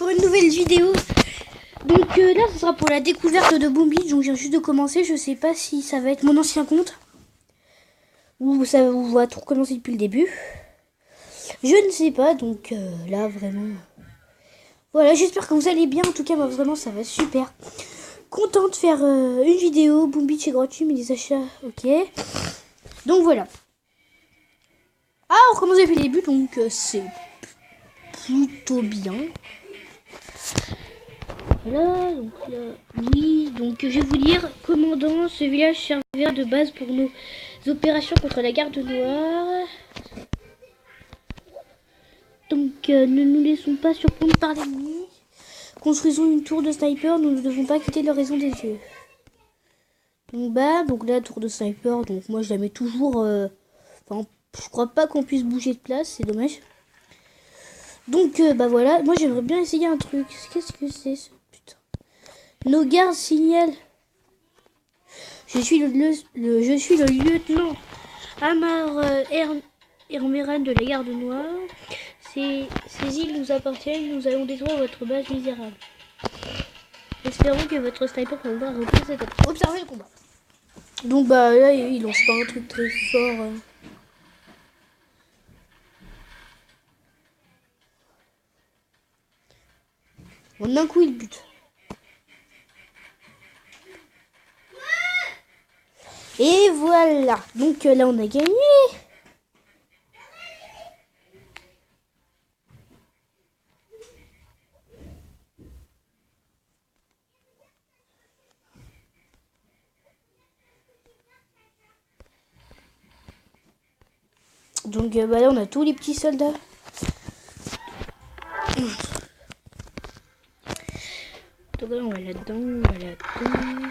pour une nouvelle vidéo. Donc là ce sera pour la découverte de Boom Beach. Donc je viens juste de commencer, je sais pas si ça va être mon ancien compte ou ça va tout recommencer depuis le début. Je ne sais pas, donc là vraiment... Voilà, j'espère que vous allez bien, en tout cas moi vraiment ça va super. Content de faire une vidéo, Boom Beach est gratuit mais des achats, ok. Donc voilà. Ah, on recommence depuis le début, donc c'est plutôt bien. Voilà, donc là, oui, donc je vais vous dire, commandant, ce village servira de base pour nos opérations contre la garde noire. Donc ne nous laissons pas surprendre par l'ennemi. Construisons une tour de sniper, nous ne devons pas quitter leur raison des yeux. Donc là, tour de sniper, donc moi je la mets toujours, enfin, je crois pas qu'on puisse bouger de place, c'est dommage. Donc voilà, moi j'aimerais bien essayer un truc. Qu'est-ce que c'est ça? Nos gardes signalent. Je suis le lieutenant Amar Hermeran de la garde noire. Ces îles nous appartiennent. Nous allons détruire votre base misérable. Espérons que votre sniper pourra reprendre cette attaque. Observez le combat. Donc là il lance pas un truc très fort. Bon, d'un coup il bute. Et voilà. Donc là on a gagné. Donc là on a tous les petits soldats. Donc là on va là-dedans, on va là-dedans.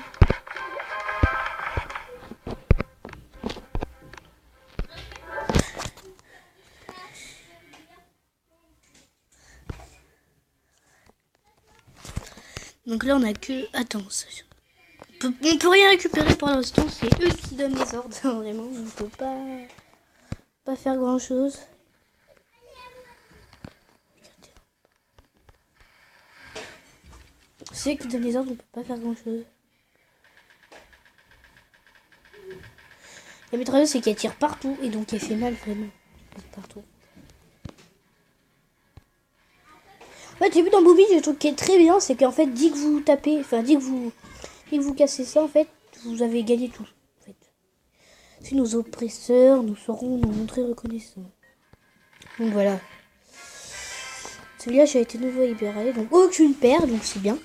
Donc là on a que... Attends, on peut rien récupérer pour l'instant, c'est eux qui donnent les ordres. Vraiment, on peut pas faire grand chose. C'est eux qui donnent les ordres, on peut pas faire grand chose. La mitrailleuse c'est qu'elle tire partout et donc elle fait mal vraiment. Partout. En fait, j'ai vu dans Boom Beach, le truc qui est très bien, c'est qu'en fait, dès que vous tapez, enfin, dès que vous cassez ça, en fait, vous avez gagné tout. En fait. Si nos oppresseurs nous sauront nous montrer reconnaissants. Donc voilà. Ce village a été nouveau libéré, donc aucune perte, donc c'est bien.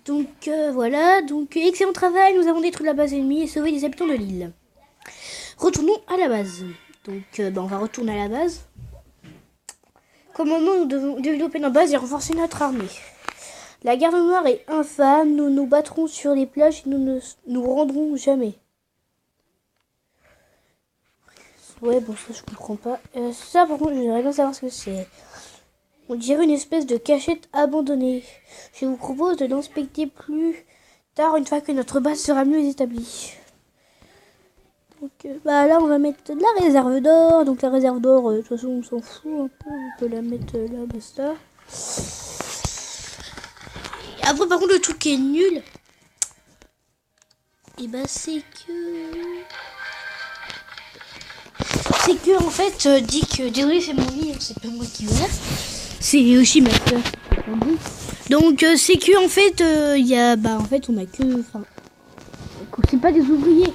Donc voilà, donc excellent travail, nous avons détruit la base ennemie et sauvé les habitants de l'île. Retournons à la base. Donc on va retourner à la base. Commandant, nous devons développer notre base et renforcer notre armée. La garde noire est infâme, nous nous battrons sur les plages et nous ne nous rendrons jamais. Ouais, bon, ça je comprends pas. Ça par contre, je voudrais bien savoir ce que c'est. On dirait une espèce de cachette abandonnée. Je vous propose de l'inspecter plus tard, une fois que notre base sera mieux établie. Donc là on va mettre de la réserve d'or. Donc la réserve d'or, de toute façon on s'en fout un peu. On peut la mettre là, basta. Et après par contre le truc qui est nul, et c'est que en fait dit que désolé c'est mon lit, c'est pas moi qui veux. C'est aussi ma soeur. Donc c'est que en fait il y a en fait on a que, enfin c'est pas des ouvriers.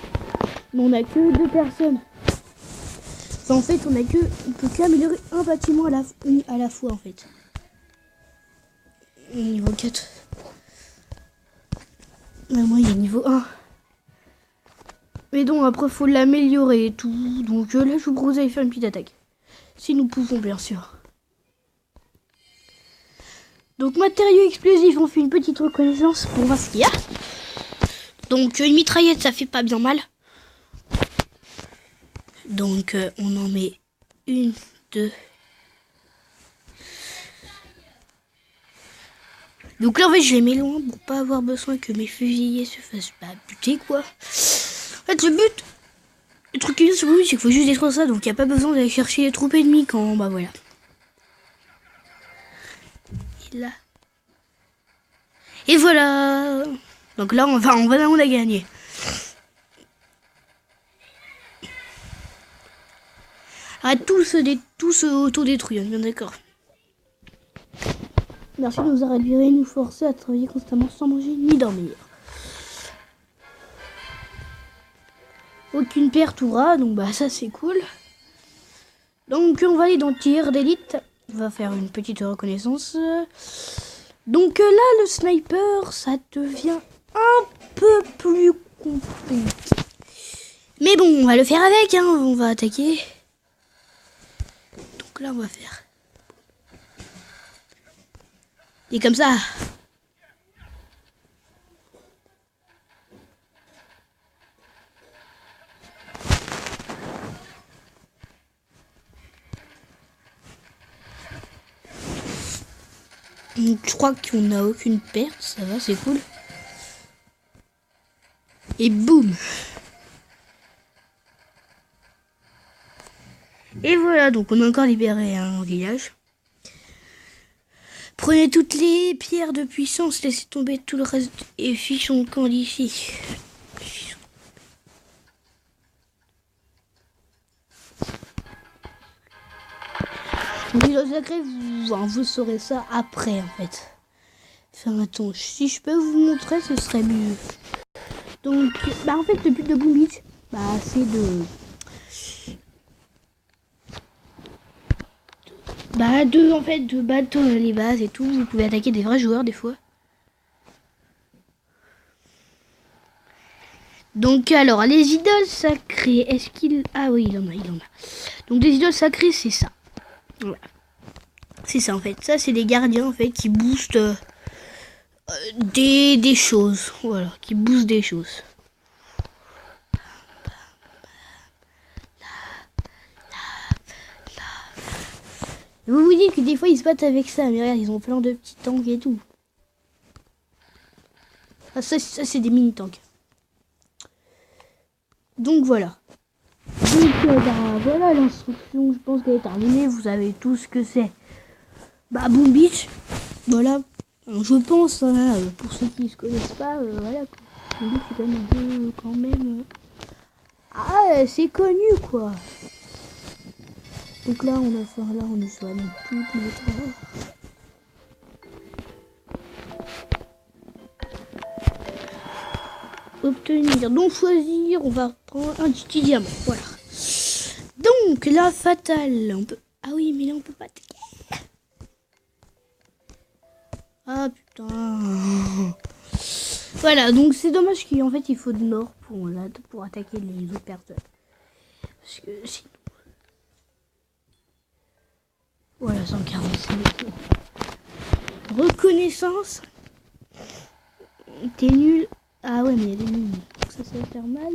Mais on a que 2 personnes. Enfin, en fait, on peut qu'améliorer un bâtiment à la fois en fait. Niveau 4. Moi, il y a niveau 1. Mais donc, après, faut l'améliorer et tout. Donc là, je vous propose d'aller faire une petite attaque. Si nous pouvons, bien sûr. Donc, matériaux explosifs, on fait une petite reconnaissance pour voir ce qu'il y a. Donc, une mitraillette, ça fait pas bien mal. Donc on en met 1, 2. Donc là en fait je les mets loin pour pas avoir besoin que mes fusillés se fassent buter quoi. En fait le truc qui vient sur lui c'est qu'il faut juste détruire ça, donc il n'y a pas besoin d'aller chercher les troupes ennemies quand voilà. là. Et voilà. Donc là, on a gagné. Ah, tout se auto-détruit, on est bien d'accord. Merci de nous réduire et nous forcer à travailler constamment sans manger ni dormir. Aucune perte ou rat, donc bah ça c'est cool. Donc on va aller dans tir d'élite. On va faire une petite reconnaissance. Donc là le sniper ça devient un peu plus compliqué. Mais bon on va le faire avec, hein. On va attaquer. Donc là on va faire. Et comme ça. Donc, je crois qu'on n'a aucune perte, ça va, c'est cool. Et boum. Et voilà, donc on a encore libéré un village. Prenez toutes les pierres de puissance, laissez tomber tout le reste et fichons le camp d'ici. Le sacré, vous saurez ça après en fait. Enfin attends, si je peux vous montrer, ce serait mieux. Donc, bah en fait le but de Boom Beach, bah c'est de battre les bases et tout. Vous pouvez attaquer des vrais joueurs des fois. Donc alors, les idoles sacrées, est-ce qu'il... Ah oui, il en a. Donc des idoles sacrées, c'est ça. Voilà. C'est ça en fait. Ça, c'est des gardiens en fait qui boostent des choses. Voilà, qui boostent des choses. Vous vous dites que des fois ils se battent avec ça, mais regarde, ils ont plein de petits tanks et tout. Ah, ça c'est des mini tanks. Donc voilà. Donc voilà l'instruction, je pense qu'elle est terminée. Vous savez tout ce que c'est. Bah Boom Beach, voilà. Alors, je pense, hein, pour ceux qui ne se connaissent pas, voilà. Boom Beach c'est quand même un peu, quand même. Ah, c'est connu quoi. Donc là on a fait là, on est sur toutes les trois. Obtenir, donc choisir, on va prendre un petit diamant, voilà. Donc la fatale, on peut... Ah oui mais là on peut pas attaquer. Ah putain. Voilà, donc c'est dommage qu'en fait il faut de l'or pour attaquer les autres personnes. Parce que sinon... Voilà, 145. Reconnaissance. T'es nul. Ah ouais, mais il y a des nuls. Ça va faire mal.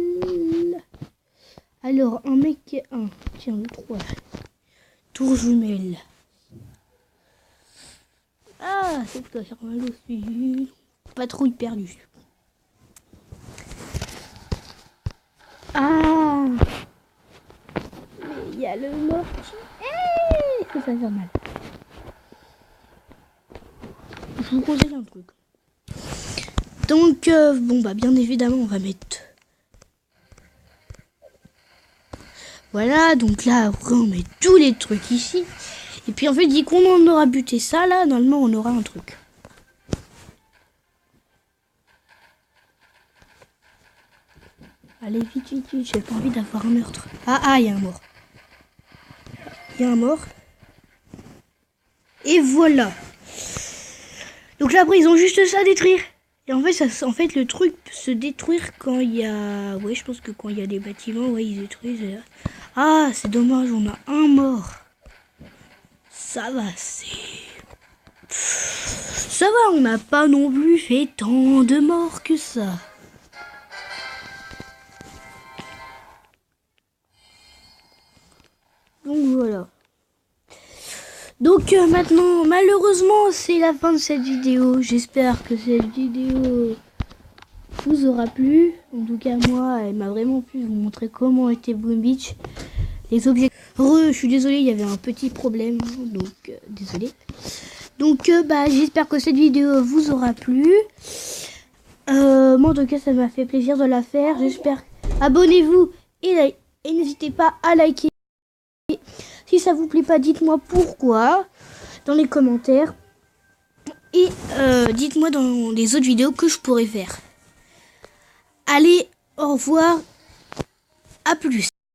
Alors, un mec... Un. Tiens, le 3. Tour jumelle. Ah, ça peut faire mal aussi. Patrouille perdue. Ah. Mais il y a le mortier. Ça va faire mal. Je vous conseille un truc. Donc, bon, bah, bien évidemment, on va mettre... Voilà, donc là, on met tous les trucs ici. Et puis, en fait, dès qu'on en aura buté ça, là, normalement, on aura un truc. Allez, vite, j'ai pas envie d'avoir un meurtre. Ah, il y a un mort. Il y a un mort. Et voilà. Donc là, après, ils ont juste ça à détruire. Et en fait, le truc peut se détruire quand il y a... Ouais, je pense que quand il y a des bâtiments, ouais, ils détruisent. Ah, c'est dommage, on a un mort. Ça va, ça va, on n'a pas non plus fait tant de morts que ça. Donc voilà. Donc maintenant, malheureusement, c'est la fin de cette vidéo. J'espère que cette vidéo vous aura plu. En tout cas, moi, elle m'a vraiment plu. Vous montrer comment était Boom Beach. Les objets... je suis désolée, il y avait un petit problème. Donc, désolée. Donc j'espère que cette vidéo vous aura plu. Moi en tout cas ça m'a fait plaisir de la faire. J'espère. Abonnez-vous et n'hésitez pas à liker. Si ça vous plaît pas, dites-moi pourquoi dans les commentaires. Et dites-moi dans les autres vidéos que je pourrais faire. Allez, au revoir. À plus.